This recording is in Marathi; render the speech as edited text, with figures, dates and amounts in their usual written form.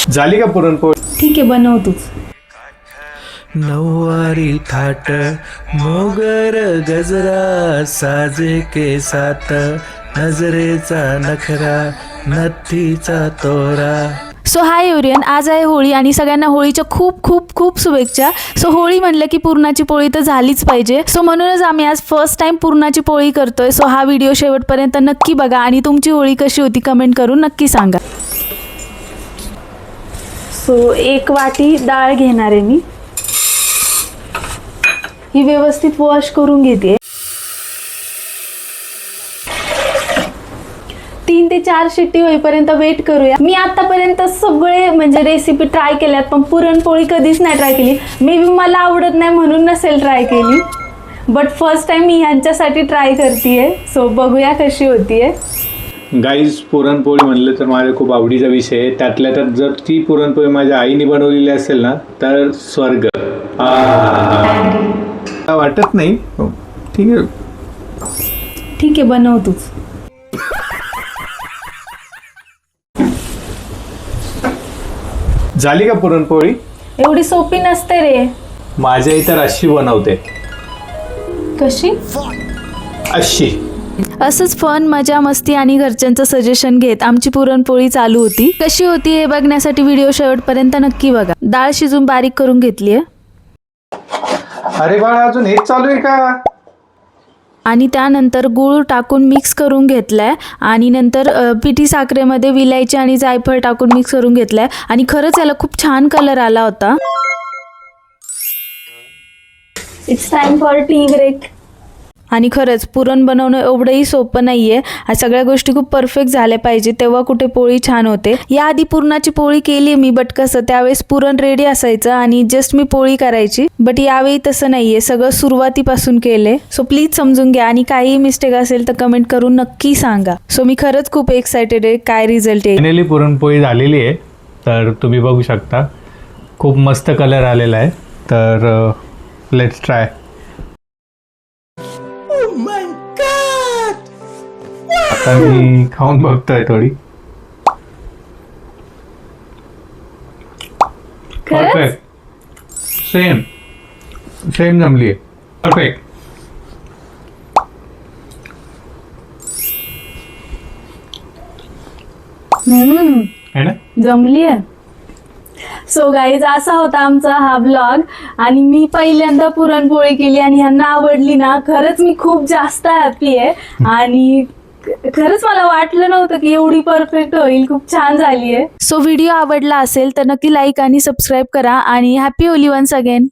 झाली का पुरणपोळी? ठीक आहे, बनव तूच. नऊवारी थाट मोगर गजरा साजे के साथ नजरेचा नखरा नथीचा तोरा. सो हाय एव्हरीवन, आज आहे होळी आणि सगळ्यांना होळीच्या खूप खूप खूप शुभेच्छा. सो होळी म्हणलं की पुरणाची पोळी तर झालीच पाहिजे. सो म्हणूनच आम्ही आज फर्स्ट टाइम पुरणाची पोळी करतोय. सो हा व्हिडिओ शेवटपर्यंत नक्की बघा आणि तुमची होळी कशी होती कमेंट करून नक्की सांगा. सो 1 वाटी डाळ घेणार आहे मी. ही व्यवस्थित वॉश करून घेते. 3 ते 4 शिट्टी होईपर्यंत वेट करूया. मी आतापर्यंत सगळे म्हणजे रेसिपी ट्राय केल्यात, पण पुरणपोळी कधीच नाही ट्राय केली. मे बी मला आवडत नाही म्हणून नसेल ट्राय केली, बट फर्स्ट टाइम मी ह्यांच्यासाठी ट्राय करतेय. सो बघूया कशी होतीये. गाईज, पुरणपोळी म्हणलं तर माझ्या खूप आवडीचा विषय आहे. त्यातल्या त्यात जर ती पुरणपोळी माझ्या आईने बनवलेली असेल ना तर स्वर्ग. वाटत नाही? ठीक आहे ठीक आहे, बनव तूच. झाली का पुरणपोळी? एवढी सोपी नसते रे. माझ्या इतर अशी बनवते. कशी? अशी. असंच फन, मजा, मस्ती आणि घरच्यांचं सजेशन घेत आमची पुरणपोळी चालू होती. कशी होती हे बघण्यासाठी व्हिडिओ शेवटपर्यंत नक्की बघा. डाळ शिजून बारीक करून घेतलीये. अरे बाळा, अजून हेच चालू आहे का? आणि त्यानंतर गूळ टाकून मिक्स करून घेतलाय आणि नंतर पिठी साखरेमध्ये विलायची आणि जायफळ टाकून मिक्स करून घेतलाय आणि खरंच याला खूप छान कलर आला होता. It's time for tea break. आणि खरंच पुरण बनवणं एवढंही सोपं नाहीये. सगळ्या गोष्टी खूप परफेक्ट झाल्या पाहिजे तेव्हा कुठे पोळी छान होते. याआधी पुरणाची पोळी केली मी, बट कसं त्यावेळेस पुरण रेडी असायचं आणि जस्ट मी पोळी करायची. बट यावेळी तसं नाहीये, सगळं सुरुवातीपासून केले. सो प्लीज समजून घ्या आणि काही मिस्टेक असेल तर कमेंट करून नक्की सांगा. सो मी खरंच खूप एक्सायटेड आहे काय रिझल्ट आहे. फायनली पुरणपोळी झालेली आहे. तर तुम्ही बघू शकता खूप मस्त कलर आलेला आहे. तर लेट्स ट्राय. आता मी खाऊन बघतोय थोडी. परफेक्ट. सेम जमली आहे. परफेक्ट. है ना? जमली आहे. सो गाईज, असा होता आमचा हा ब्लॉग आणि मी पहिल्यांदा पुरणपोळी केली आणि ह्यांना आवडली ना. खरंच मी खूप जास्त हॅपी आहे आणि खरंच मला वाटलं नव्हतं की एवढी परफेक्ट होईल. खूप छान झाली आहे. सो व्हिडिओ आवडला असेल तर नक्की लाईक आणि सबस्क्राईब करा आणि हॅपी होली वन्स अगेन.